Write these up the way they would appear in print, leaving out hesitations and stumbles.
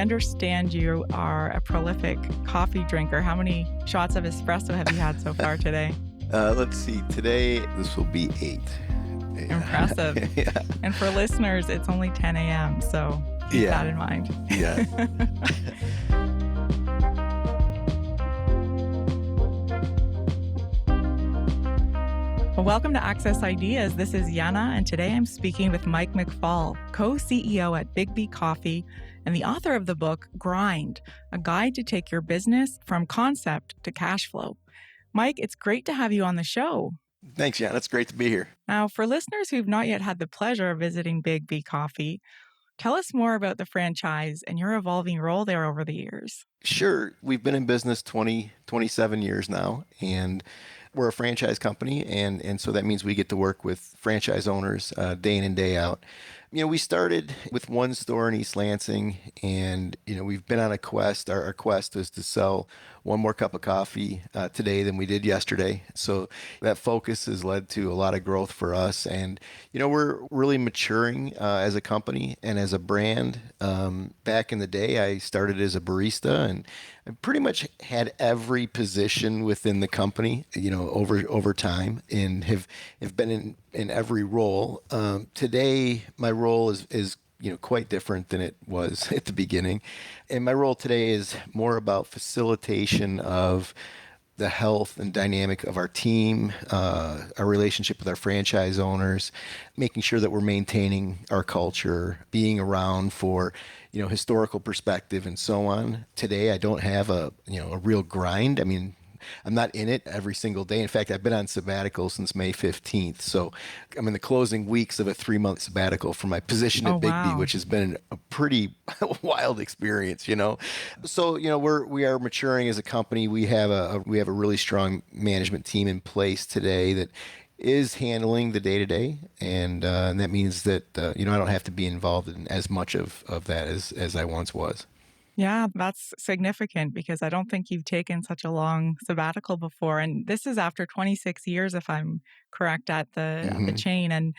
understand you are a prolific coffee drinker. How many shots of espresso have you had so far today? Let's see. Today, this will be 8. Impressive. Yeah. And for listeners, it's only 10 a.m., so keep that in mind. Yeah. Well, welcome to Access Ideas. This is Yana, and today I'm speaking with Mike McFall, co-CEO at Biggby Coffee and the author of the book, Grind, a guide to take your business from concept to cash flow. Mike, it's great to have you on the show. Thanks, Yana. It's great to be here. Now, for listeners who've not yet had the pleasure of visiting Biggby Coffee, tell us more about the franchise and your evolving role there over the years. Sure. We've been in business 27 years now, and we're a franchise company, and so that means we get to work with franchise owners day in and day out. We started with one store in East Lansing, and, we've been on a quest. Our quest is to sell one more cup of coffee today than we did yesterday. So that focus has led to a lot of growth for us. And, we're really maturing as a company and as a brand. Back in the day, I started as a barista, and I pretty much had every position within the company, over time, and have been in every role. Today, my role is quite different than it was at the beginning. And my role today is more about facilitation of the health and dynamic of our team, our relationship with our franchise owners, making sure that we're maintaining our culture, being around for, historical perspective and so on. Today, I don't have a real grind. I'm not in it every single day. In fact, I've been on sabbatical since May 15th. So I'm in the closing weeks of a 3-month sabbatical for my position at Biggby, which has been a pretty wild experience, So, we are maturing as a company. We have a really strong management team in place today that is handling the day-to-day. And that means that, I don't have to be involved in as much of that as I once was. Yeah, that's significant because I don't think you've taken such a long sabbatical before. And this is after 26 years, if I'm correct, at the chain. And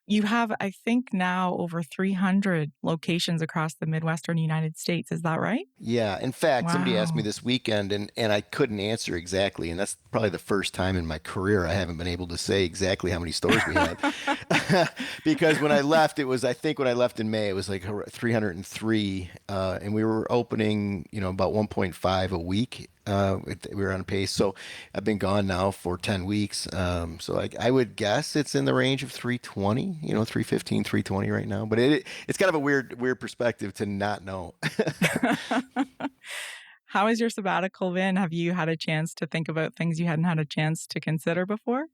you have, I think, now over 300 locations across the Midwestern United States. Is that right? Yeah. In fact, somebody asked me this weekend, and I couldn't answer exactly. And that's probably the first time in my career I haven't been able to say exactly how many stores we have. Because when I left, when I left in May, it was like 303. And we were opening, about 1.5 a week. We were on pace. So I've been gone now for 10 weeks. So I would guess it's in the range of 320, 315, 320 right now. But it's kind of a weird perspective to not know. How has your sabbatical been? Have you had a chance to think about things you hadn't had a chance to consider before?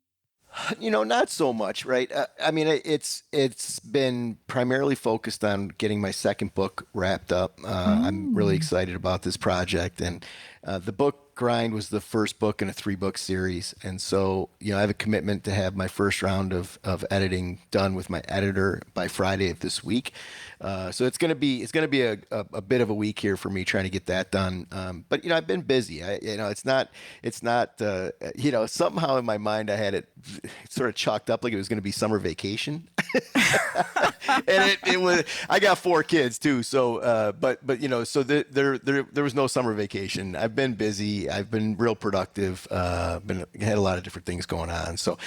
Not so much, right? It's been primarily focused on getting my second book wrapped up. I'm really excited about this project, and the book Grind was the first book in a 3-book series. And so, I have a commitment to have my first round of editing done with my editor by Friday of this week. So it's going to be a bit of a week here for me trying to get that done. But I've been busy. It's not somehow in my mind I had it sort of chalked up like it was going to be summer vacation. And it was. I got 4 kids too, so so there was no summer vacation. I've been busy. I've been real productive. Had a lot of different things going on. So,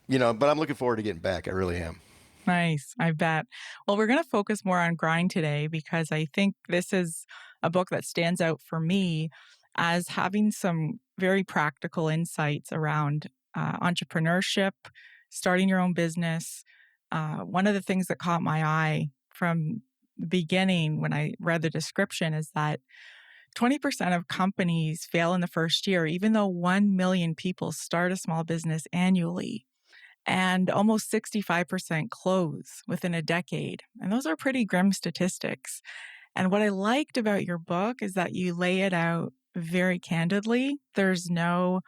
but I'm looking forward to getting back. I really am. Nice. I bet. Well, we're going to focus more on Grind today because I think this is a book that stands out for me as having some very practical insights around entrepreneurship, starting your own business. One of the things that caught my eye from the beginning when I read the description is that 20% of companies fail in the first year, even though 1 million people start a small business annually, and almost 65% close within a decade. And those are pretty grim statistics. And what I liked about your book is that you lay it out very candidly. There's no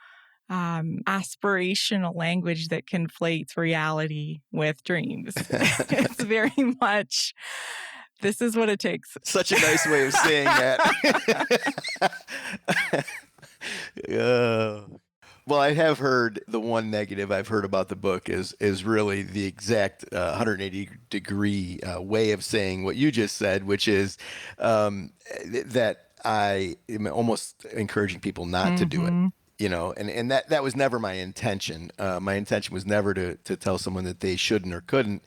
aspirational language that conflates reality with dreams. It's very much, this is what it takes. Such a nice way of saying that. Well, I have heard the one negative I've heard about the book is really the exact 180-degree way of saying what you just said, which is that I am almost encouraging people not to do it. Hmm. And that was never my intention. My intention was never to tell someone that they shouldn't or couldn't.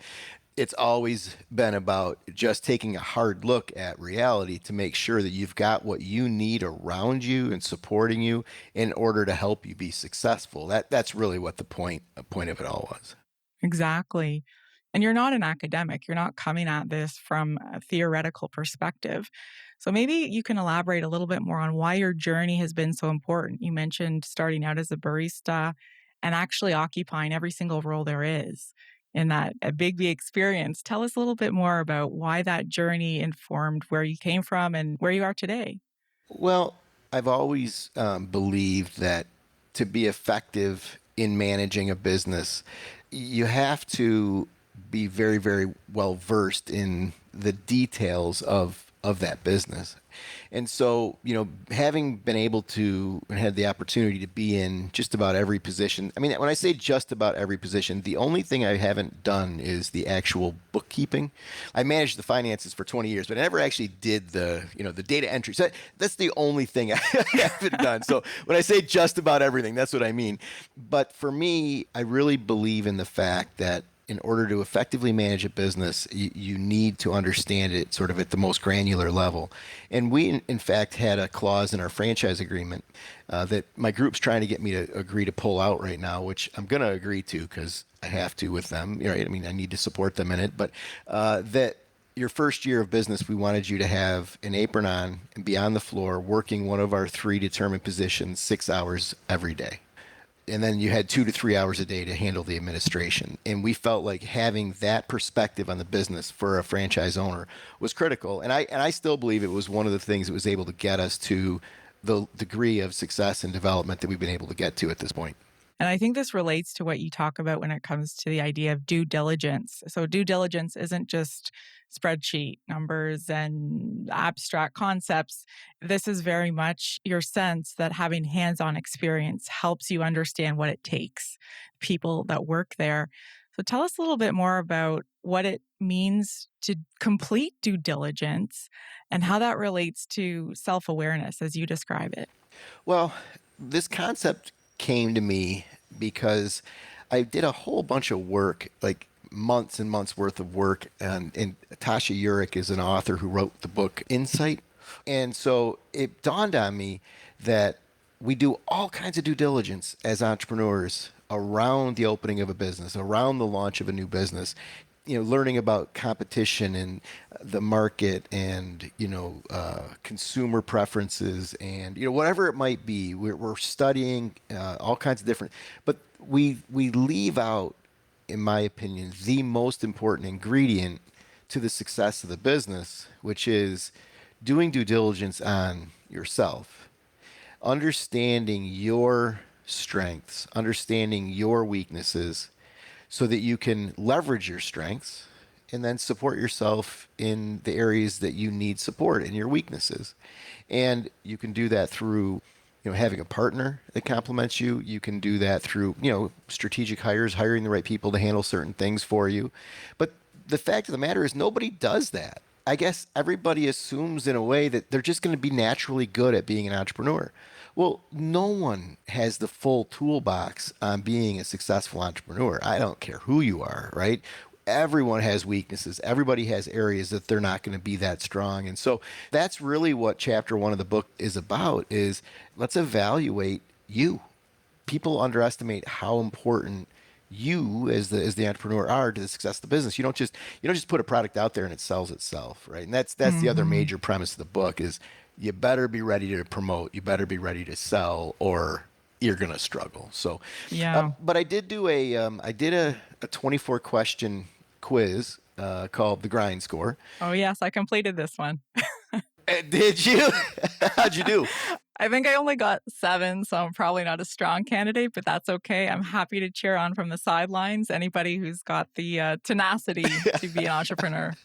It's always been about just taking a hard look at reality to make sure that you've got what you need around you and supporting you in order to help you be successful. That's really what the point of it all was. Exactly. And you're not an academic. You're not coming at this from a theoretical perspective. So maybe you can elaborate a little bit more on why your journey has been so important. You mentioned starting out as a barista and actually occupying every single role there is in that a Biggby experience. Tell us a little bit more about why that journey informed where you came from and where you are today. Well, I've always believed that to be effective in managing a business, you have to be very, very well versed in the details of that business. And so, having been able to and had the opportunity to be in just about every position. I mean, when I say just about every position, the only thing I haven't done is the actual bookkeeping. I managed the finances for 20 years, but I never actually did the data entry. So that's the only thing I haven't done. So when I say just about everything, that's what I mean. But for me, I really believe in the fact that in order to effectively manage a business, you need to understand it sort of at the most granular level. And we, in fact, had a clause in our franchise agreement that my group's trying to get me to agree to pull out right now, which I'm going to agree to because I have to with them. I mean, I need to support them in it. But that your first year of business, we wanted you to have an apron on and be on the floor working one of our three determined positions 6 hours every day, and then you had 2 to 3 hours a day to handle the administration. And we felt like having that perspective on the business for a franchise owner was critical. And I still believe it was one of the things that was able to get us to the degree of success and development that we've been able to get to at this point. And I think this relates to what you talk about when it comes to the idea of due diligence. So, due diligence isn't just spreadsheet numbers and abstract concepts. This is very much your sense that having hands on experience helps you understand what it takes, people that work there. So, tell us a little bit more about what it means to complete due diligence and how that relates to self awareness as you describe it. Well, this concept came to me because I did a whole bunch of work, like months and months worth of work. And Tasha Urich is an author who wrote the book Insight. And so it dawned on me that we do all kinds of due diligence as entrepreneurs around the opening of a business, around the launch of a new business. Learning about competition and the market and, consumer preferences and, whatever it might be. We're studying all kinds of different, but we leave out, in my opinion, the most important ingredient to the success of the business, which is doing due diligence on yourself, understanding your strengths, understanding your weaknesses, so that you can leverage your strengths and then support yourself in the areas that you need support in your weaknesses. And you can do that through, having a partner that complements you. You can do that through, strategic hires, hiring the right people to handle certain things for you. But the fact of the matter is nobody does that. I guess everybody assumes in a way that they're just going to be naturally good at being an entrepreneur. Well, no one has the full toolbox on being a successful entrepreneur. I don't care who you are, right? Everyone has weaknesses. Everybody has areas that they're not going to be that strong. And so that's really what chapter one of the book is about, is let's evaluate you. People underestimate how important you as the entrepreneur are to the success of the business. You don't just put a product out there and it sells itself, right? And that's the other Hmm. major premise of the book is you better be ready to promote, you better be ready to sell, or you're gonna struggle. So, Yeah. but I did a 24 question quiz called the Grind Score. Oh, yes, I completed this one. Did you? How'd you do? I think I only got 7, so I'm probably not a strong candidate, but that's okay. I'm happy to cheer on from the sidelines anybody who's got the tenacity to be an entrepreneur.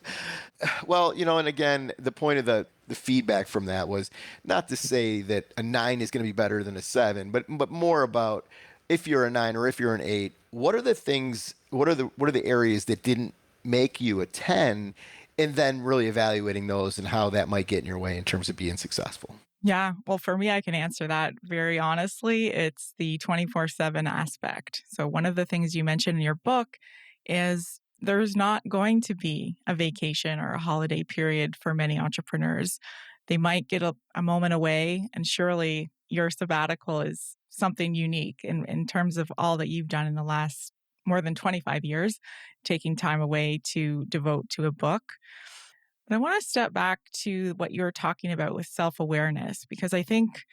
Well, and again, the point of the feedback from that was not to say that a 9 is going to be better than a 7, but more about if you're a 9 or if you're an 8, what are the things, what are the areas that didn't make you a 10, and then really evaluating those and how that might get in your way in terms of being successful. Yeah, well, for me, I can answer that very honestly. It's the 24/7 aspect. So, one of the things you mentioned in your book is there's not going to be a vacation or a holiday period for many entrepreneurs. They might get a moment away, and surely your sabbatical is something unique in terms of all that you've done in the last more than 25 years, taking time away to devote to a book. But I want to step back to what you were talking about with self awareness, because I think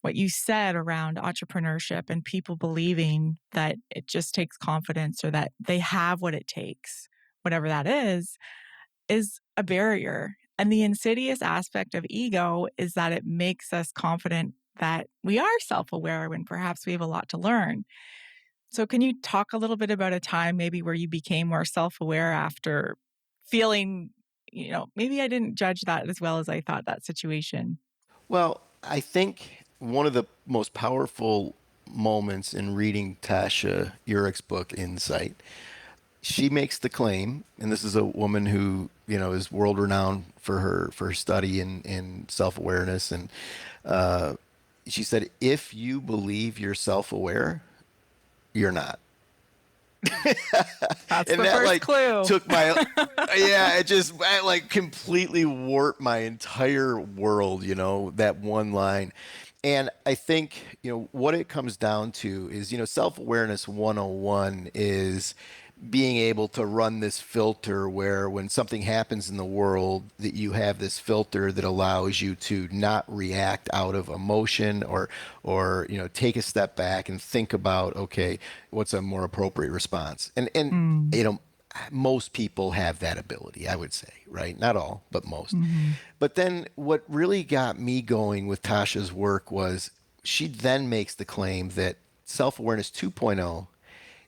what you said around entrepreneurship and people believing that it just takes confidence or that they have what it takes, whatever that is a barrier. And the insidious aspect of ego is that it makes us confident that we are self aware when perhaps we have a lot to learn. So, can you talk a little bit about a time maybe where you became more self aware after feeling, maybe I didn't judge that as well as I thought that situation? Well, I think one of the most powerful moments in reading Tasha Urich's book, Insight, she makes the claim, and this is a woman who is world renowned for her study in self awareness, and she said, if you believe you're self aware, you're not. That's And the that first clue. took my yeah, it like completely warped my entire world, that one line. And I think, what it comes down to is, self-awareness 101 is being able to run this filter where when something happens in the world that you have this filter that allows you to not react out of emotion or take a step back and think about, okay, what's a more appropriate response. And Mm, most people have that ability, I would say, right? Not all, but most. mhm. But then what really got me going with Tasha's work was she then makes the claim that self-awareness 2.0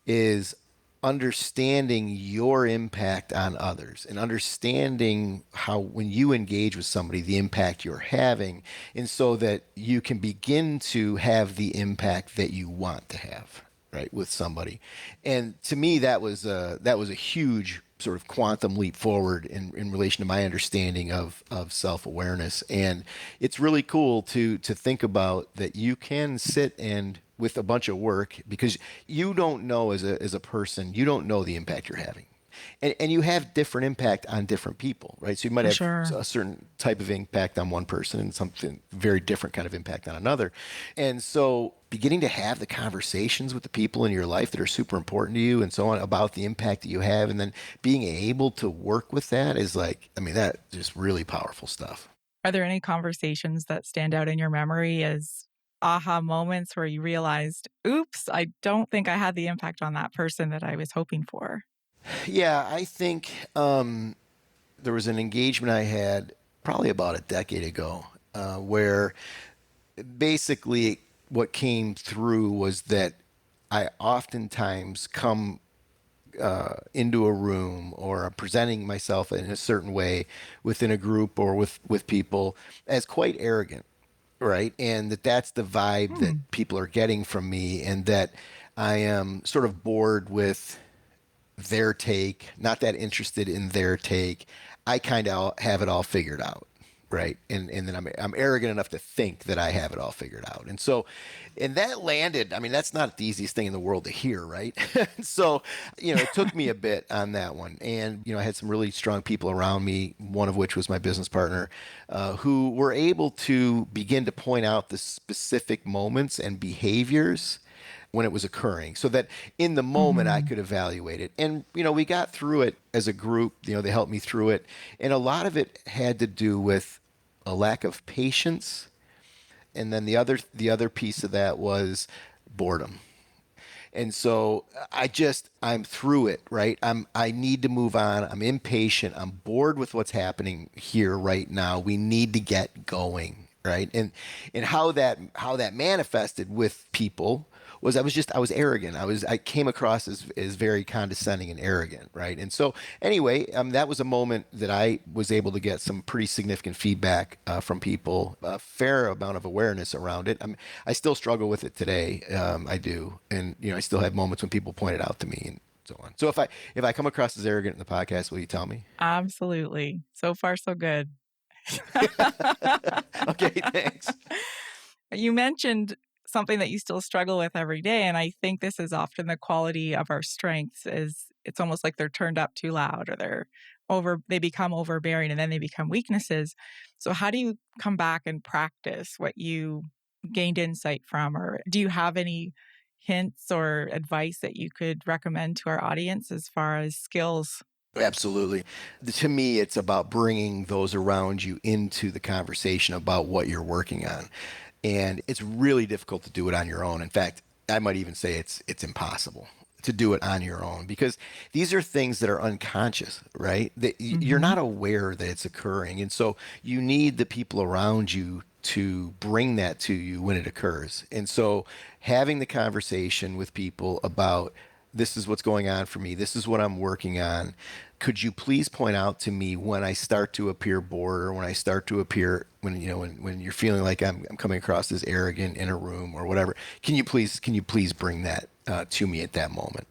is understanding your impact on others and understanding how when you engage with somebody the impact you're having, and so that you can begin to have the impact that you want to have, right, with somebody. And to me that was a huge sort of quantum leap forward in relation to my understanding of self-awareness. And it's really cool to think about that you can sit and with a bunch of work, because you don't know as a person, you don't know the impact you're having. And you have different impact on different people, right? So you might For have sure. a certain type of impact on one person and something very different kind of impact on another. And so beginning to have the conversations with the people in your life that are super important to you and so on about the impact that you have, and then being able to work with that is like, I mean, that just really powerful stuff. Are there any conversations that stand out in your memory as aha moments where you realized, oops, I don't think I had the impact on that person that I was hoping for? Yeah, I think there was an engagement I had probably about a decade ago, where basically what came through was that I oftentimes come into a room or presenting myself in a certain way within a group or with people as quite arrogant, right? And that's the vibe that Hmm. people are getting from me, and that I am sort of bored with their take, not that interested in their take. I kind of have it all figured out, right? And then I'm arrogant enough to think that I have it all figured out. And so, and that landed. I mean, that's not the easiest thing in the world to hear, right? So, it took me a bit on that one. And I had some really strong people around me. One of which was my business partner, who were able to begin to point out the specific moments and behaviors when it was occurring, so that in the moment I Mhm. could evaluate it. And we got through it as a group. They helped me through it, and a lot of it had to do with a lack of patience, and then the other piece of that was boredom. And so I'm through it, right? I need to move on. I'm impatient. I'm bored with what's happening here right now. We need to get going. right? And how that manifested with people was I was arrogant. I came across as very condescending and arrogant, right? And so anyway, that was a moment that I was able to get some pretty significant feedback from people, a fair amount of awareness around it. I still struggle with it today. I do, and I still have moments when people point it out to me and so on. So if I come across as arrogant in the podcast, will you tell me? Absolutely. So far, so good. Okay, thanks. You mentioned something that you still struggle with every day, and I think this is often the quality of our strengths is it's almost like they're turned up too loud or they become overbearing and then they become weaknesses. So how do you come back and practice what you gained insight from, or do you have any hints or advice that you could recommend to our audience as far as skills? Absolutely. To me, it's about bringing those around you into the conversation about what you're working on. And it's really difficult to do it on your own. In fact, I might even say it's impossible to do it on your own because these are things that are unconscious, right? That you're Mm-hmm. not aware that it's occurring. And so you need the people around you to bring that to you when it occurs. And so having the conversation with people about this is what's going on for me. This is what I'm working on. Could you please point out to me when I start to appear bored or when I start to appear when you're feeling like I'm coming across as arrogant in a room or whatever? Can you please bring that to me at that moment?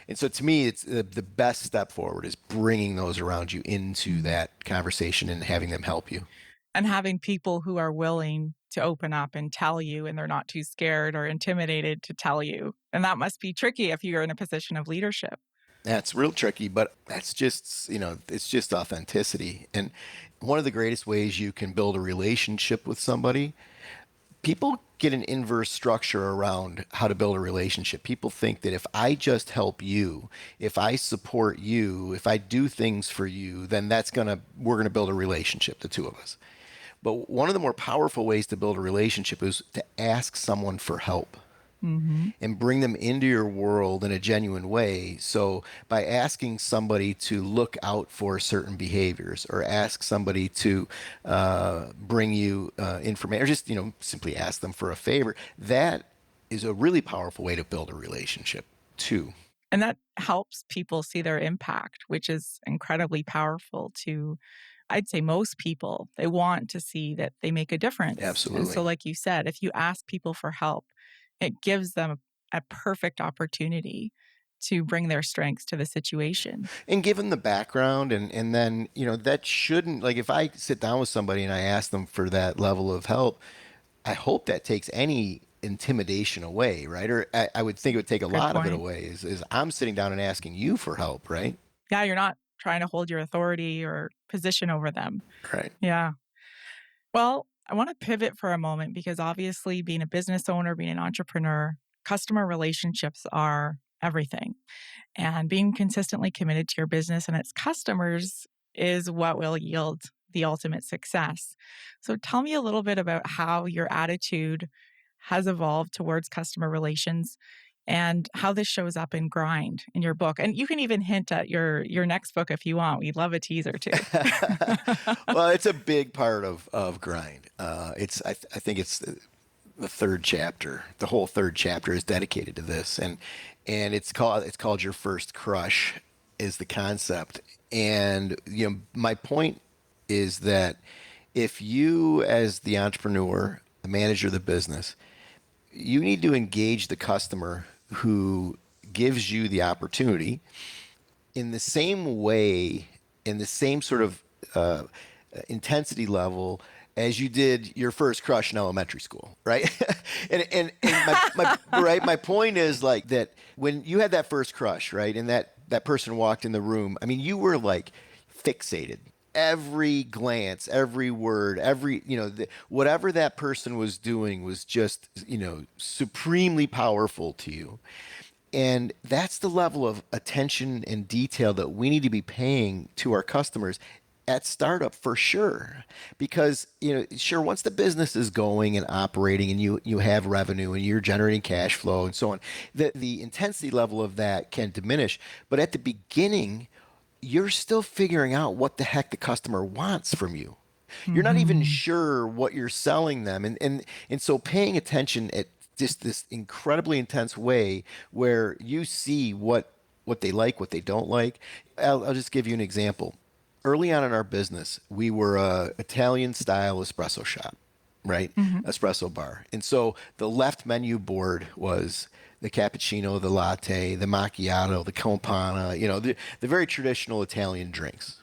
And so to me, it's the best step forward is bringing those around you into that conversation and having them help you. And having people who are willing to open up and tell you, and they're not too scared or intimidated to tell you. And that must be tricky if you're in a position of leadership. That's real tricky, but that's just, it's just authenticity. And one of the greatest ways you can build a relationship with somebody, people get an inverse structure around how to build a relationship. People think that if I just help you, if I support you, if I do things for you, then we're going to build a relationship, the two of us. But one of the more powerful ways to build a relationship is to ask someone for help Mm-hmm. and bring them into your world in a genuine way. So by asking somebody to look out for certain behaviors or ask somebody to bring you information or just, simply ask them for a favor, that is a really powerful way to build a relationship too. And that helps people see their impact, which is incredibly powerful to, I'd say, most people. They want to see that they make a difference. And so, Absolutely. like you said, if you ask people for help, it gives them a perfect opportunity to bring their strengths to the situation. And given the background and then, that shouldn't, like if I sit down with somebody and I ask them for that level of help, I hope that takes any intimidation away, right? Or I would think it would take a Good lot of it point. away is I'm sitting down and asking you for help, right? Yeah, you're not trying to hold your authority or position over them. Right. Yeah. Well, I want to pivot for a moment because obviously, being a business owner, being an entrepreneur, customer relationships are everything. And being consistently committed to your business and its customers is what will yield the ultimate success. So, tell me a little bit about how your attitude has evolved towards customer relations and how this shows up in Grind in your book. And you can even hint at your next book if you want. We'd love a teaser too. Well, it's a big part of Grind. I think it's the third chapter. The whole third chapter is dedicated to this, and it's called Your First Crush is the concept. And my point is that if you, as the entrepreneur, the manager of the business, you need to engage the customer who gives you the opportunity in the same way, in the same sort of intensity level as you did your first crush in elementary school, right? and my point is like that when you had that first crush, right, and that person walked in the room, I mean, you were like fixated. Every glance, every word, whatever that person was doing was just, supremely powerful to you. And that's the level of attention and detail that we need to be paying to our customers at startup for sure. Because, sure, once the business is going and operating and you have revenue and you're generating cash flow and so on, the intensity level of that can diminish. But at the beginning, you're still figuring out what the heck the customer wants from you. You're not even Hmm. sure what you're selling them. And so paying attention at just this incredibly intense way where you see what they like, what they don't like. I'll just give you an example. Early on in our business, we were a Italian style espresso shop, right? Hmm. Espresso bar. And so the left menu board was the cappuccino, the latte, the macchiato, the campana, the very traditional Italian drinks.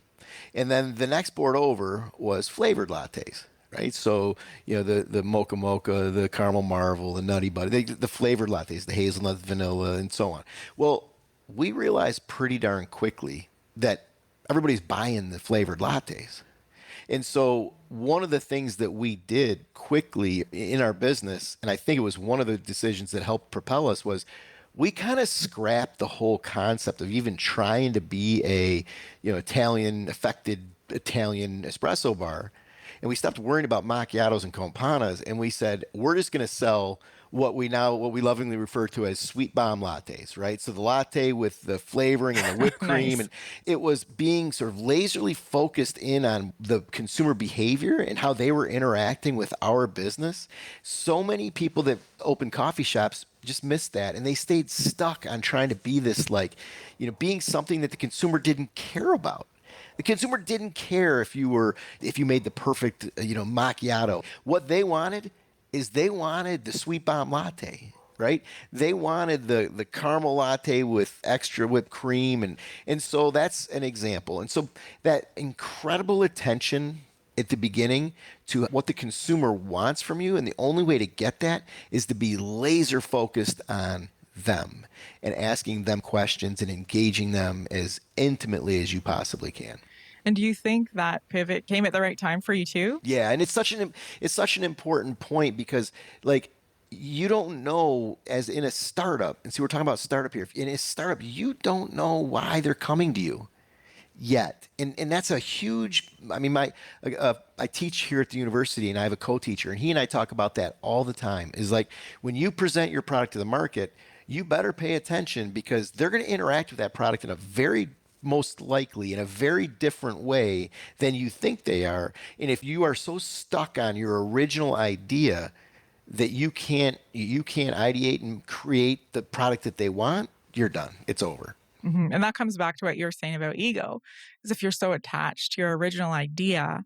And then the next board over was flavored lattes, right? So, the mocha mocha, the caramel marvel, the nutty butter, the flavored lattes, the hazelnut, vanilla, and so on. Well, we realized pretty darn quickly that everybody's buying the flavored lattes. And so one of the things that we did quickly in our business, and I think it was one of the decisions that helped propel us, was we kind of scrapped the whole concept of even trying to be a, Italian affected Italian espresso bar. And we stopped worrying about macchiatos and campanas, and we said, we're just going to sell what we lovingly refer to as sweet bomb lattes, right? So the latte with the flavoring and the whipped cream, Nice. and it was being sort of laserly focused in on the consumer behavior and how they were interacting with our business. So many people that open coffee shops just missed that, and they stayed stuck on trying to be this, like, being something that the consumer didn't care about. The consumer didn't care if you made the perfect macchiato. What they wanted is they wanted the sweet bomb latte, right? They wanted the caramel latte with extra whipped cream, and so that's an example. And so that incredible attention at the beginning to what the consumer wants from you, and the only way to get that is to be laser focused on them and asking them questions and engaging them as intimately as you possibly can. And do you think that pivot came at the right time for you too? Yeah, and it's such an important point because, like, you don't know, as in a startup, and see, we're talking about startup here. In a startup, you don't know why they're coming to you yet, and that's a huge. I mean, I teach here at the university, and I have a co-teacher, and he and I talk about that all the time. Is like, when you present your product to the market, you better pay attention because they're going to interact with that product in a very, most likely, in a very different way than you think they are. And if you are so stuck on your original idea that you can't ideate and create the product that they want, you're done. It's over. And that comes back to what you're saying about ego. Because if you're so attached to your original idea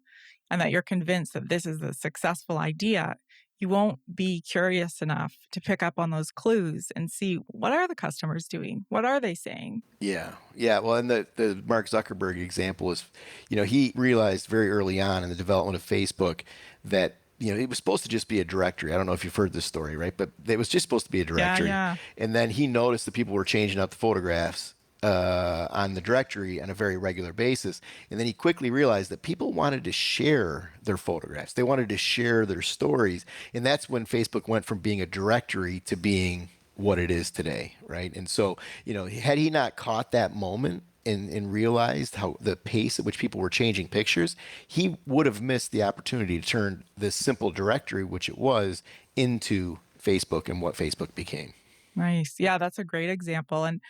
and that you're convinced that this is the successful idea, you won't be curious enough to pick up on those clues and see, what are the customers doing? What are they saying? Yeah, yeah. Well, and the Mark Zuckerberg example is, he realized very early on in the development of Facebook that it was supposed to just be a directory. I don't know if you've heard this story, right? But it was just supposed to be a Yeah, directory. yeah. And then he noticed that people were changing out the photographs on the directory on a very regular basis. And then he quickly realized that people wanted to share their photographs. They wanted to share their stories. And that's when Facebook went from being a directory to being what it is today, right? And so, had he not caught that moment and realized how the pace at which people were changing pictures, he would have missed the opportunity to turn this simple directory, which it was, into Facebook and what Facebook became. Nice. Yeah, that's a great example. And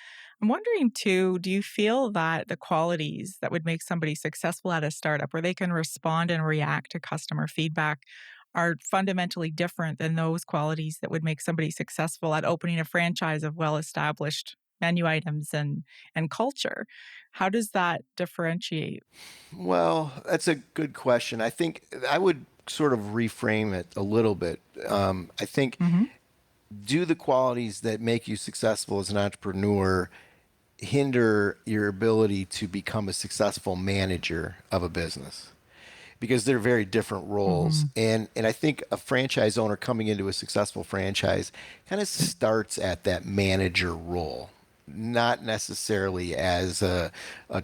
I'm wondering too, do you feel that the qualities that would make somebody successful at a startup where they can respond and react to customer feedback are fundamentally different than those qualities that would make somebody successful at opening a franchise of well-established menu items and culture? How does that differentiate? Well, that's a good question. I think I would sort of reframe it a little bit. I think, Hmm. do the qualities that make you successful as an entrepreneur hinder your ability to become a successful manager of a business? Because they're very different roles. Hmm. And I think a franchise owner coming into a successful franchise kind of starts at that manager role, not necessarily as a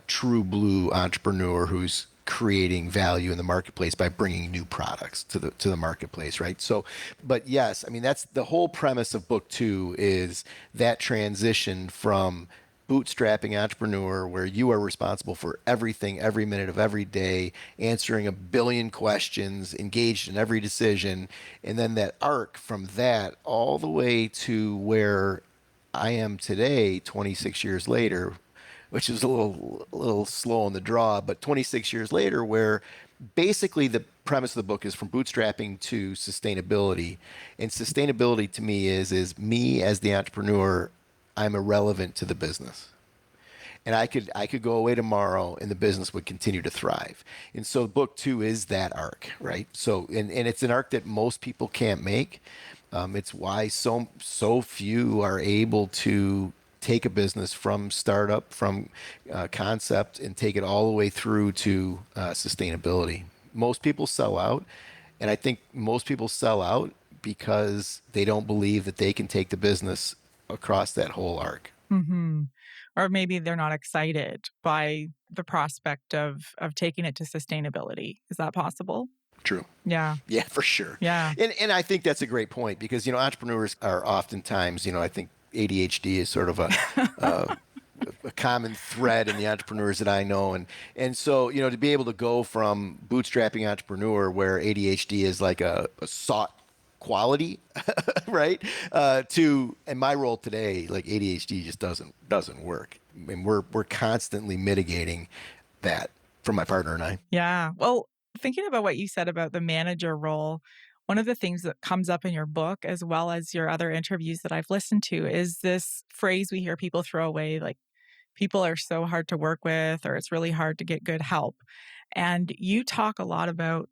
true blue entrepreneur who's creating value in the marketplace by bringing new products to the marketplace, right? So, but yes, I mean, that's the whole premise of book two, is that transition from bootstrapping entrepreneur where you are responsible for everything every minute of every day, answering a billion questions, engaged in every decision, and then that arc from that all the way to where I am today, 26 years later, which is a little slow on the draw, but 26 years later, where basically the premise of the book is from bootstrapping to sustainability. And sustainability to me is me as the entrepreneur, I'm irrelevant to the business. And I could go away tomorrow and the business would continue to thrive. And so book two is that arc, right? So and it's an arc that most people can't make. It's why so few are able to take a business from startup, from concept, and take it all the way through to sustainability. Most people sell out, and I think most people sell out because they don't believe that they can take the business across that whole arc. Hmm. Or maybe they're not excited by the prospect of taking it to sustainability. Is that possible? True. Yeah. Yeah, for sure. Yeah. And I think that's a great point because, entrepreneurs are oftentimes, I think ADHD is sort of a common thread in the entrepreneurs that I know. And so, to be able to go from bootstrapping entrepreneur where ADHD is like a sought quality, right? To in my role today, like ADHD just doesn't work. I mean, we're constantly mitigating that from my partner and I. Yeah. Well, thinking about what you said about the manager role, one of the things that comes up in your book, as well as your other interviews that I've listened to, is this phrase we hear people throw away like, people are so hard to work with, or it's really hard to get good help. And you talk a lot about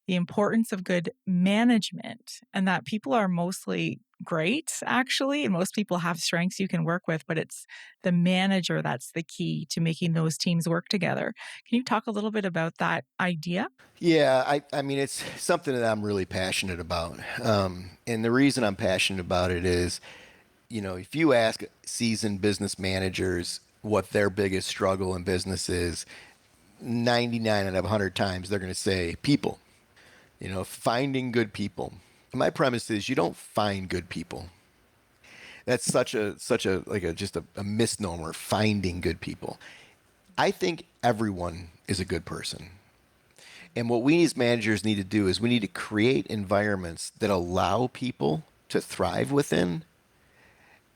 the importance of good management and that people are mostly great, actually, and most people have strengths you can work with, but it's the manager that's the key to making those teams work together. Can you talk a little bit about that idea? Yeah, I mean, it's something that I'm really passionate about. And the reason I'm passionate about it is, if you ask seasoned business managers what their biggest struggle in business is, 99 out of 100 times they're going to say people, finding good people. And my premise is you don't find good people. That's such a like a just a misnomer, finding good people. I think everyone is a good person. And what we as managers need to do is we need to create environments that allow people to thrive within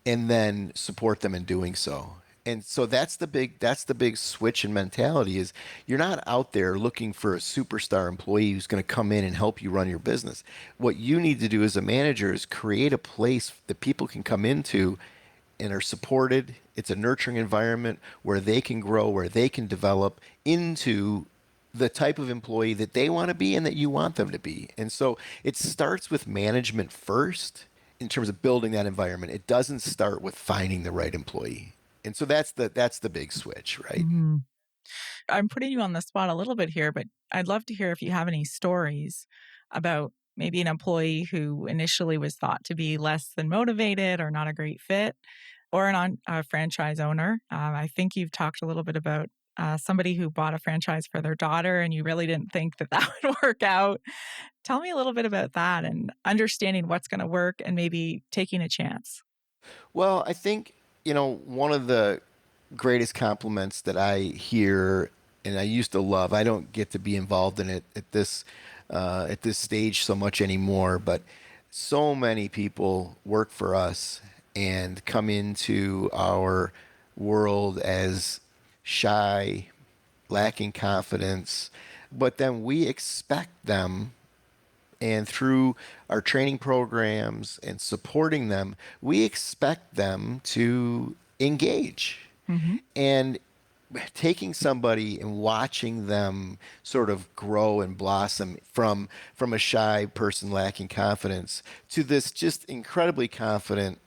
and then support them in doing so. And so that's the big switch in mentality is you're not out there looking for a superstar employee who's going to come in and help you run your business. What you need to do as a manager is create a place that people can come into and are supported. It's a nurturing environment where they can grow, where they can develop into the type of employee that they want to be and that you want them to be. And so it starts with management first in terms of building that environment. It doesn't start with finding the right employee. And so that's the big switch, right? Mhm. I'm putting you on the spot a little bit here, but I'd love to hear if you have any stories about maybe an employee who initially was thought to be less than motivated or not a great fit, or a franchise owner. I think you've talked a little bit about somebody who bought a franchise for their daughter and you really didn't think that that would work out. Tell me a little bit about that and understanding what's going to work and maybe taking a chance. Well, I think, one of the greatest compliments that I hear and I used to love, I don't get to be involved in it at this stage so much anymore, but so many people work for us and come into our world as shy, lacking confidence, but then we expect them, and through our training programs and supporting them, we expect them to engage. Hmm. And taking somebody and watching them sort of grow and blossom from a shy person lacking confidence to this just incredibly confident,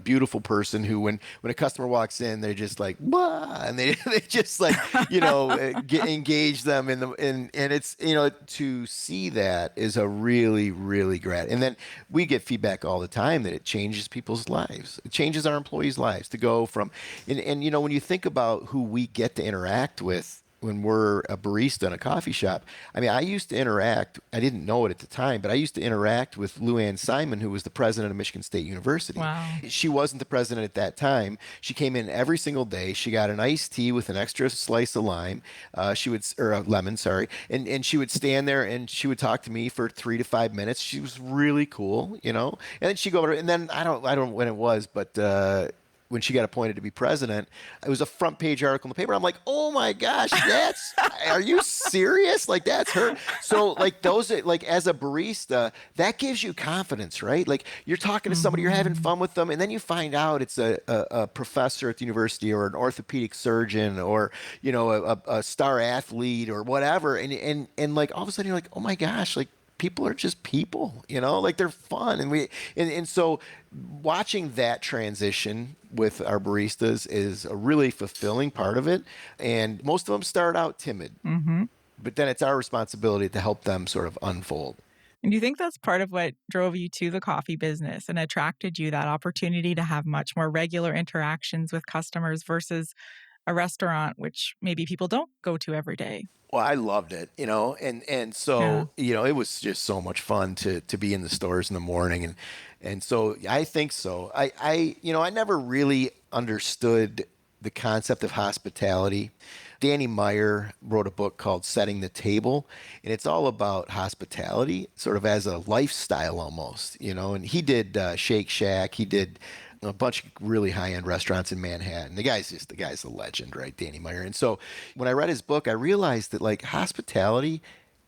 beautiful person who when a customer walks in, they're just like, "Wah," and they just like, engage them and it's, to see that is a really, really great. And then we get feedback all the time that it changes people's lives. It changes our employees' lives to go from, and when you think about who we get to interact with when we're a barista in a coffee shop. I mean, I used to interact, I didn't know it at the time, but I used to interact with Lou Ann Simon, who was the president of Michigan State University. Wow. She wasn't the president at that time. She came in every single day. She got an iced tea with an extra slice of lime. Or a lemon, sorry. And she would stand there and she would talk to me for 3 to 5 minutes. She was really cool, And then she'd go over, and then I don't know when it was, but when she got appointed to be president, it was a front page article in the paper. I'm like, oh my gosh, are you serious? Like that's her. So like like as a barista, that gives you confidence, right? Like you're talking to somebody, you're having Hmm. fun with them, and then you find out it's a professor at the university or an orthopedic surgeon or, a star athlete or whatever. And like all of a sudden you're like, oh my gosh, like people are just people, like they're fun. And so watching that transition with our baristas is a really fulfilling part of it. And most of them start out timid, Hmm. but then it's our responsibility to help them sort of unfold. And do you think that's part of what drove you to the coffee business and attracted you that opportunity to have much more regular interactions with customers versus a restaurant, which maybe people don't go to every day? Well, I loved it, and Yeah. so, it was just so much fun to be in the stores in the morning. And so I think so. I never really understood the concept of hospitality. Danny Meyer wrote a book called Setting the Table, and it's all about hospitality, sort of as a lifestyle almost, and he did Shake Shack. He did a bunch of really high-end restaurants in Manhattan. The guy's a legend, right? Danny Meyer. And so when I read his book, I realized that like hospitality,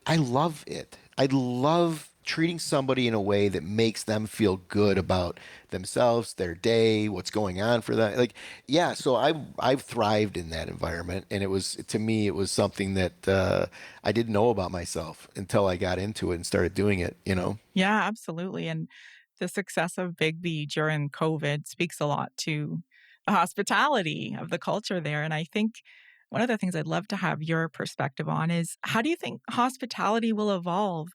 I love it. I love treating somebody in a way that makes them feel good about themselves, their day, what's going on for them. Like, yeah, so I've thrived in that environment, and it was to me it was something that I didn't know about myself until I got into it and started doing it. Yeah, absolutely. And the success of Biggby during COVID speaks a lot to the hospitality of the culture there. And I think one of the things I'd love to have your perspective on is how do you think hospitality will evolve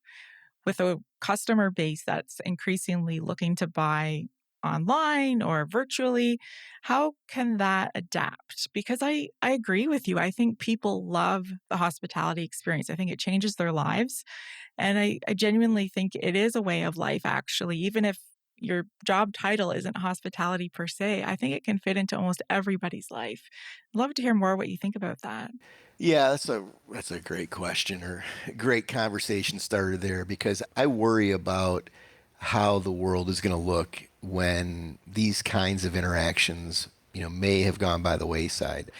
with a customer base that's increasingly looking to buy online or virtually? How can that adapt? Because I agree with you. I think people love the hospitality experience. I think it changes their lives. And I genuinely think it is a way of life, actually. Even if your job title isn't hospitality per se, I think it can fit into almost everybody's life. I'd love to hear more what you think about that. Yeah, that's a great question or great conversation starter there because I worry about how the world is going to look when these kinds of interactions, may have gone by the wayside.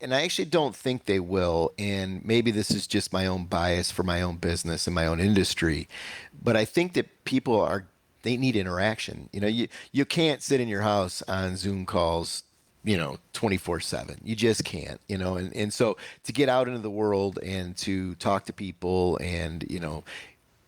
And I actually don't think they will. And maybe this is just my own bias for my own business and my own industry, but I think that they need interaction. You can't sit in your house on Zoom calls 24/7. You just can't, and so to get out into the world and to talk to people and,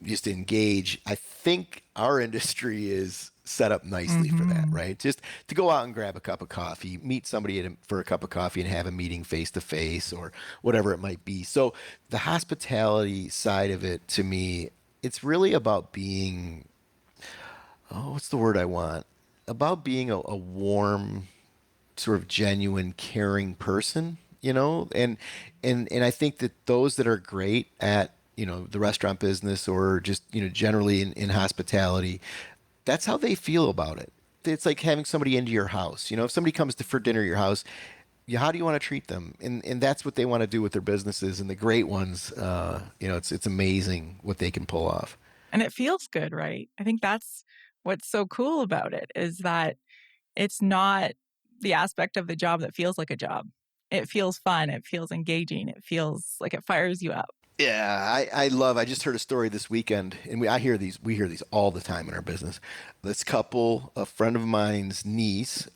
just engage, I think our industry is set up nicely for that, Hmm. right? Just to go out and grab a cup of coffee, meet somebody for a cup of coffee and have a meeting face to face or whatever it might be. So the hospitality side of it to me, it's really about being, oh, what's the word I want? About being a warm, sort of genuine, caring person, and I think that those that are great at the restaurant business or just generally in hospitality, that's how they feel about it. It's like having somebody into your house. If somebody comes for dinner at your house, how do you want to treat them? And that's what they want to do with their businesses. And the great ones, it's amazing what they can pull off. And it feels good, right? I think that's what's so cool about it is that it's not the aspect of the job that feels like a job. It feels fun. It feels engaging. It feels like it fires you up. Yeah, I just heard a story this weekend, and we hear these all the time in our business. This couple, a friend of mine's niece,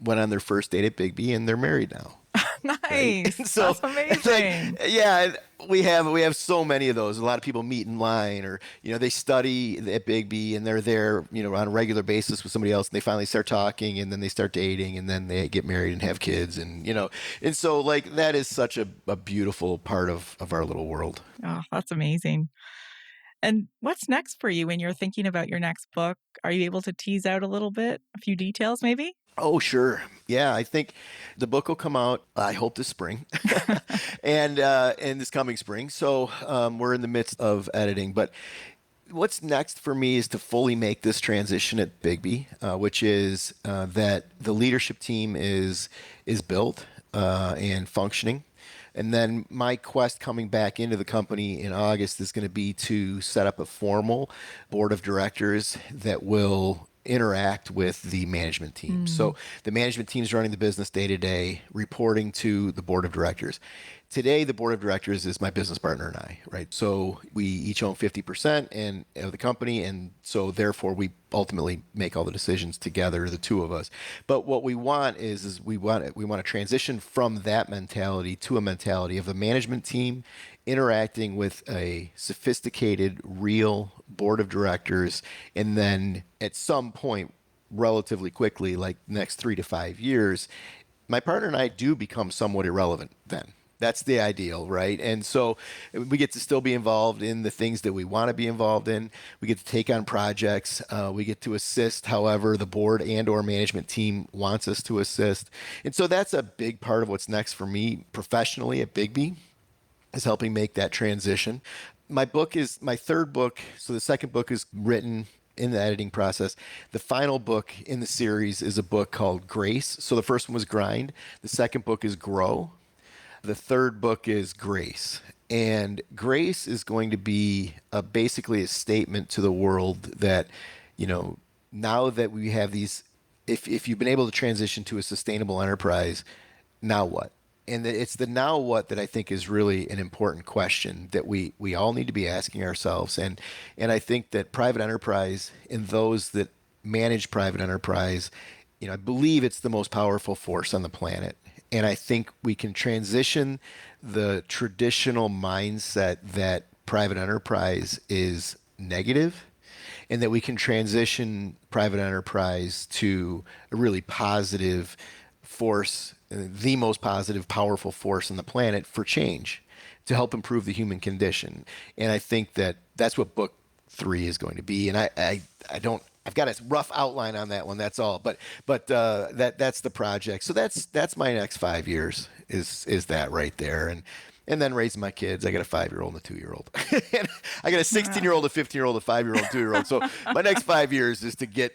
went on their first date at Biggby, and they're married now, right? Nice. And so That's it's like, amazing. yeah, we have so many of those. A lot of people meet in line, or they study at Biggby, and they're there, on a regular basis with somebody else, and they finally start talking, and then they start dating, and then they get married and have kids, and so like that is such a beautiful part of our little world. Oh, that's amazing. And what's next for you when you're thinking about your next book? Are you able to tease out a little bit, a few details maybe? Oh, sure. Yeah, I think the book will come out, I hope this spring and this coming spring. So we're in the midst of editing. But what's next for me is to fully make this transition at Biggby, which is that the leadership team is built and functioning. And then my quest coming back into the company in August is going to be to set up a formal board of directors that will interact with the management team. Mm. So the management team is running the business day to day, reporting to the board of directors. Today, the board of directors is my business partner and I, right? So we each own 50% of the company, and so therefore we ultimately make all the decisions together, the two of us. But what we want is we want to transition from that mentality to a mentality of the management team interacting with a sophisticated, real board of directors, and then at some point, relatively quickly, like next 3 to 5 years, my partner and I do become somewhat irrelevant then. That's the ideal, right? And so we get to still be involved in the things that we want to be involved in. We get to take on projects. We get to assist however the board and or management team wants us to assist. And so that's a big part of what's next for me professionally at Biggby, is helping make that transition. My book is my third book. So the second book is written in the editing process. The final book in the series is a book called Grace. So the first one was Grind. The second book is Grow. The third book is Grace. And Grace is going to be basically a statement to the world that, you know, now that we have these, if you've been able to transition to a sustainable enterprise, now what? And it's the now what that I think is really an important question that we all need to be asking ourselves. And I think that private enterprise and those that manage private enterprise, I believe it's the most powerful force on the planet. And I think we can transition the traditional mindset that private enterprise is negative, and that we can transition private enterprise to a really positive force, the most positive, powerful force on the planet for change to help improve the human condition. And I think that that's what book 3 is going to be. And I don't, I've got a rough outline on that one. That's all. But that's the project. So that's my next 5 years is that right there. And then raising my kids. I got a 5-year-old and a 2-year-old. And I got a 16-year-old, a 15-year-old, a 5-year-old, 2-year-old. So my next 5 years is to get,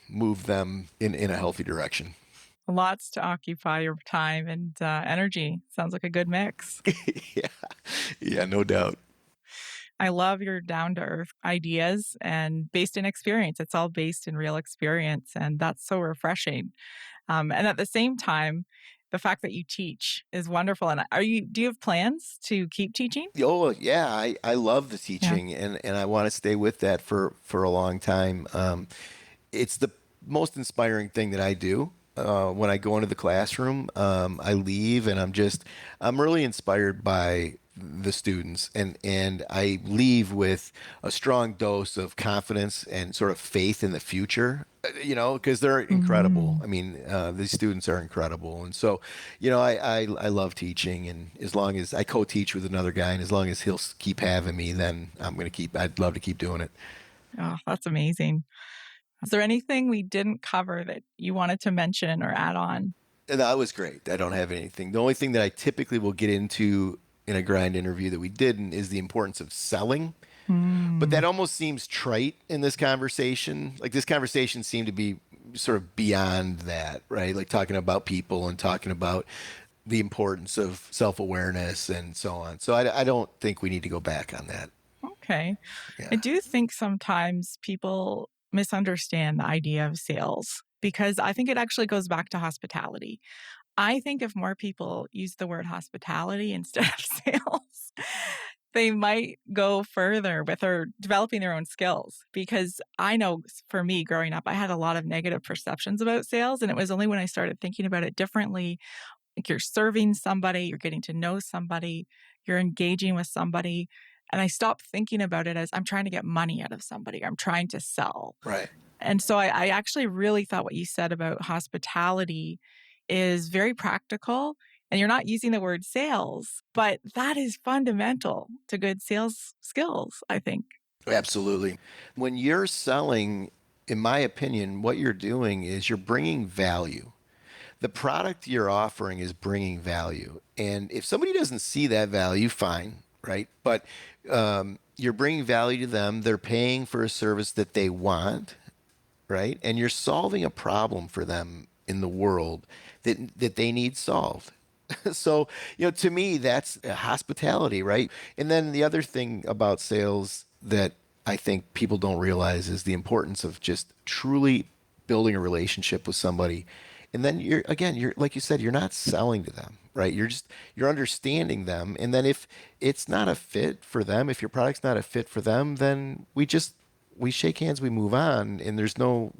move them in a healthy direction. Lots to occupy your time and energy. Sounds like a good mix. Yeah. Yeah, no doubt. I love your down to earth ideas and based in experience. It's all based in real experience. And that's so refreshing. And at the same time, the fact that you teach is wonderful. And do you have plans to keep teaching? Oh yeah, I love the Yeah. teaching, and I want to stay with that for a long time. It's the most inspiring thing that I do. When I go into the classroom, I leave and I'm really inspired by the students, and I leave with a strong dose of confidence and sort of faith in the future. Because they're incredible. Mhm. I mean, these students are incredible, and so, I love teaching, and as long as I co-teach with another guy, and as long as he'll keep having me, then I'd love to keep doing it. Oh, that's amazing. Is there anything we didn't cover that you wanted to mention or add on? And that was great. I don't have anything. The only thing that I typically will get into in a grind interview that we didn't is the importance of selling. But that Mm. almost seems trite in this conversation. Like this conversation seemed to be sort of beyond that, right? Like talking about people and talking about the importance of self awareness and so on. So I don't think we need to go back on that. Okay. I Yeah. do think sometimes people misunderstand the idea of sales because I think it actually goes back to hospitality. I think if more people use the word hospitality instead of sales, they might go further with or developing their own skills. Because I know for me growing up, I had a lot of negative perceptions about sales. And it was only when I started thinking about it differently, like you're serving somebody, you're getting to know somebody, you're engaging with somebody. And I stopped thinking about it as I'm trying to get money out of somebody, I'm trying to sell. Right. And so I actually really thought what you said about hospitality is very practical. And you're not using the word sales, but that is fundamental to good sales skills, I think. Absolutely. When you're selling, in my opinion, what you're doing is you're bringing value. The product you're offering is bringing value. And if somebody doesn't see that value, fine, right? But you're bringing value to them. They're paying for a service that they want, right? And you're solving a problem for them in the world that they need solved. So, to me, that's hospitality, right? And then the other thing about sales that I think people don't realize is the importance of just truly building a relationship with somebody. And then you're like you said, you're not selling to them, right? You're understanding them. And then if it's not a fit for them, if your product's not a fit for them, then we shake hands, we move on, and there's no,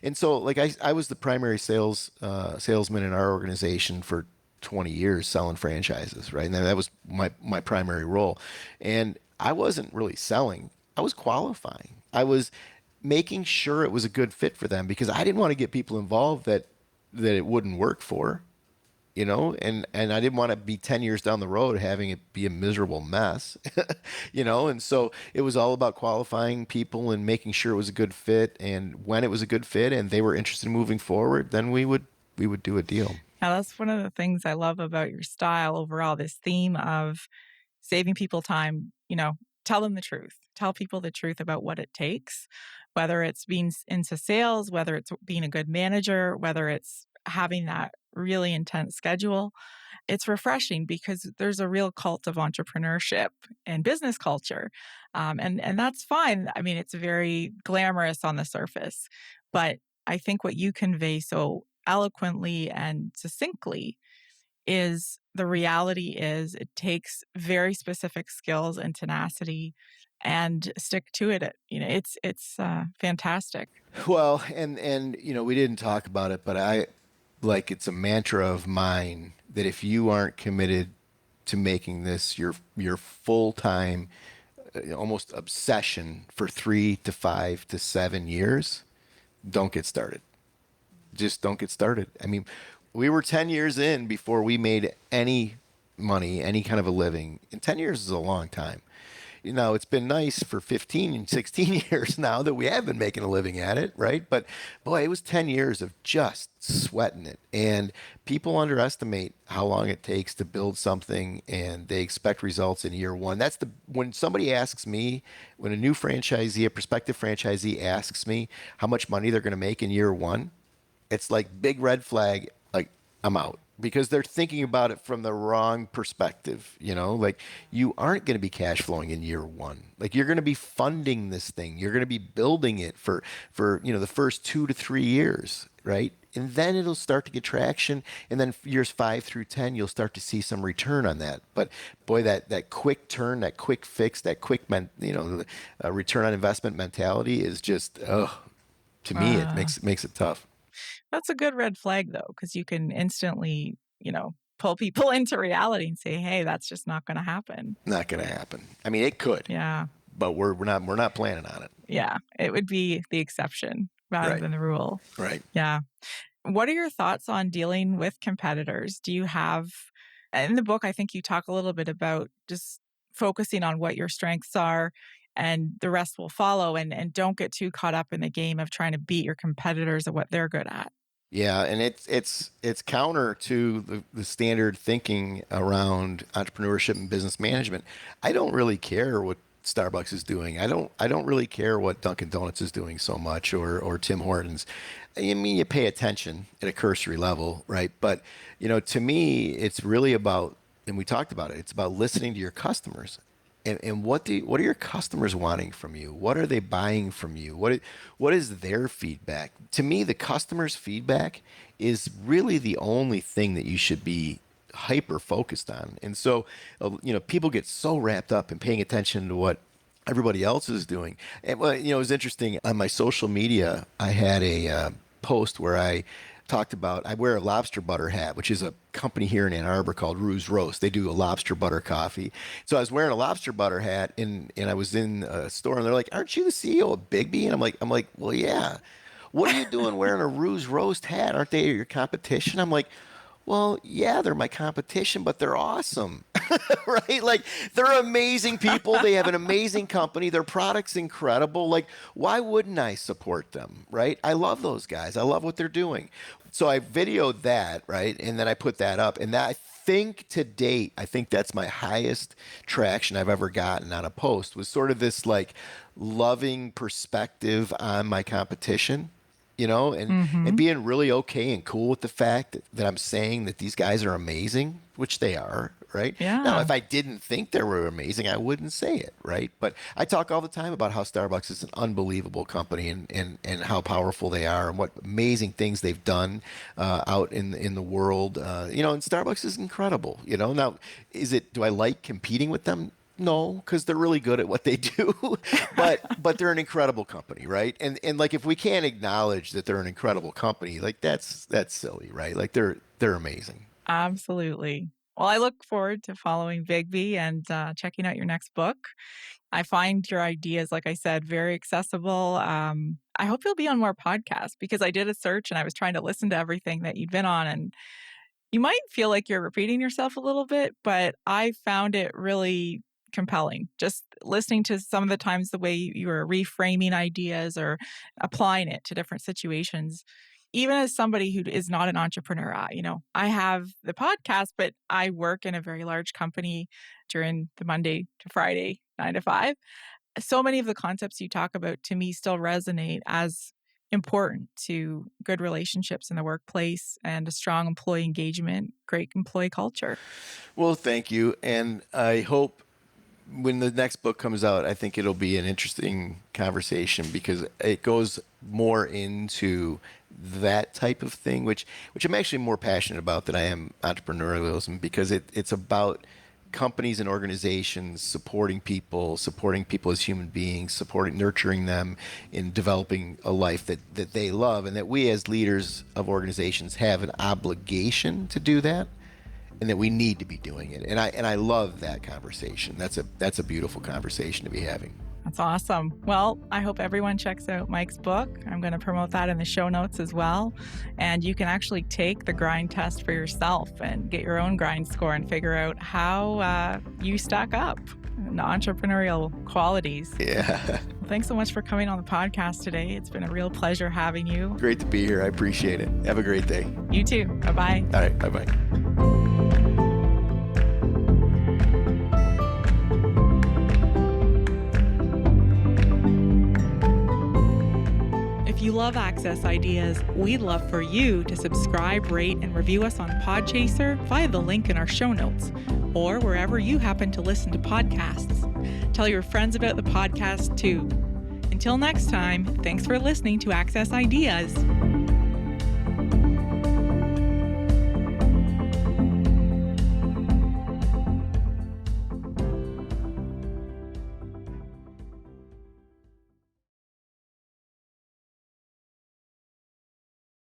and so like I was the primary salesman in our organization for 20 years selling franchises, right? And that was my primary role. And I wasn't really selling. I was qualifying. I was making sure it was a good fit for them because I didn't want to get people involved that it wouldn't work for, and I didn't want to be 10 years down the road having it be a miserable mess, and so it was all about qualifying people and making sure it was a good fit. And when it was a good fit and they were interested in moving forward, then we would do a deal. Now, that's one of the things I love about your style overall, this theme of saving people time, tell them the truth. Tell people the truth about what it takes, whether it's being into sales, whether it's being a good manager, whether it's having that really intense schedule. It's refreshing because there's a real cult of entrepreneurship and business culture. And that's fine. I mean, it's very glamorous on the surface, but I think what you convey so eloquently and succinctly is the reality is it takes very specific skills and tenacity and stick to it. It's fantastic. Well, and we didn't talk about it, but it's a mantra of mine that if you aren't committed to making this your full-time almost obsession for 3 to 5 to 7 years, don't get started. Just don't get started. I mean, we were 10 years in before we made any money, any kind of a living. And 10 years is a long time. It's been nice for 15 and 16 years now that we have been making a living at it, right? But boy, it was 10 years of just sweating it. And people underestimate how long it takes to build something and they expect results in year one. When somebody asks me, when a new franchisee, a prospective franchisee asks me how much money they're going to make in year one, it's like big red flag, like I'm out because they're thinking about it from the wrong perspective. Like you aren't going to be cash flowing in year one. Like you're going to be funding this thing. You're going to be building it for the first 2 to 3 years, right? And then it'll start to get traction. And then years 5 through 10, you'll start to see some return on that. But boy, that quick turn, that quick fix, that quick, return on investment mentality is just, to me, it Uh, makes it tough. that's a good red flag, though, because you can instantly, pull people into reality and say, hey, that's just not going to happen. Not going to happen. I mean, it could, Yeah. but we're not planning on it. Yeah. It would be the exception rather Right. than the rule. Right. Yeah. What are your thoughts on dealing with competitors? Do you have, in the book, I think you talk a little bit about just focusing on what your strengths are and the rest will follow and don't get too caught up in the game of trying to beat your competitors at what they're good at. Yeah, and it's counter to the standard thinking around entrepreneurship and business management. I don't really care what Starbucks is doing. I don't really care what Dunkin' Donuts is doing so much or Tim Hortons. I mean, you pay attention at a cursory level, right? But to me, it's really about, and we talked about it. It's about listening to your customers. And what are your customers wanting from you? What are they buying from you? What is their feedback? To me, the customer's feedback is really the only thing that you should be hyper focused on. And so, people get so wrapped up in paying attention to what everybody else is doing. And well, it was interesting on my social media. I had a post where I talked about I wear a lobster butter hat, which is a company here in Ann Arbor called Ruse Roast. They do a lobster butter coffee. So I was wearing a lobster butter hat and I was in a store and they're like, "Aren't you the CEO of Biggby?" And I'm like, "Well, yeah." "What are you doing wearing a Ruse Roast hat? Aren't they your competition?" I'm like, "Well, yeah, they're my competition, but they're awesome." Right? Like they're amazing people. They have an amazing company. Their product's incredible. Like, why wouldn't I support them? Right? I love those guys. I love what they're doing. So I videoed that, right? And then I put that up. And that I think to date, I think that's my highest traction I've ever gotten on a post was sort of this like loving perspective on my competition. and being really okay and cool with the fact that I'm saying that these guys are amazing, which they are, right? Now, Yeah. if I didn't think they were amazing, I wouldn't say it, right? But I talk all the time about how Starbucks is an unbelievable company and how powerful they are and what amazing things they've done out in the world. And Starbucks is incredible. Now, do I like competing with them? No, because they're really good at what they do, but they're an incredible company, right? And like if we can't acknowledge that they're an incredible company, like that's silly, right? Like they're amazing. Absolutely. Well, I look forward to following Biggby and checking out your next book. I find your ideas, like I said, very accessible. I hope you'll be on more podcasts because I did a search and I was trying to listen to everything that you'd been on. And you might feel like you're repeating yourself a little bit, but I found it really compelling. Just listening to some of the times the way you were reframing ideas or applying it to different situations. Even as somebody who is not an entrepreneur, I have the podcast, but I work in a very large company during the Monday to Friday, 9 to 5. So many of the concepts you talk about to me still resonate as important to good relationships in the workplace and a strong employee engagement, great employee culture. Well, thank you, and I hope when the next book comes out, I think it'll be an interesting conversation because it goes more into that type of thing, which I'm actually more passionate about than I am entrepreneurialism, because it's about companies and organizations supporting people as human beings, nurturing them in developing a life that they love, and that we as leaders of organizations have an obligation to do that, and that we need to be doing it. And I love that conversation. That's a beautiful conversation to be having. That's awesome. Well, I hope everyone checks out Mike's book. I'm going to promote that in the show notes as well. And you can actually take the grind test for yourself and get your own grind score and figure out how you stack up in the entrepreneurial qualities. Yeah. Thanks so much for coming on the podcast today. It's been a real pleasure having you. Great to be here. I appreciate it. Have a great day. You too. Bye-bye. All right. Bye-bye. If you love Access Ideas, we'd love for you to subscribe, rate, and review us on Podchaser via the link in our show notes or wherever you happen to listen to podcasts. Tell your friends about the podcast too. Until next time, thanks for listening to Access Ideas.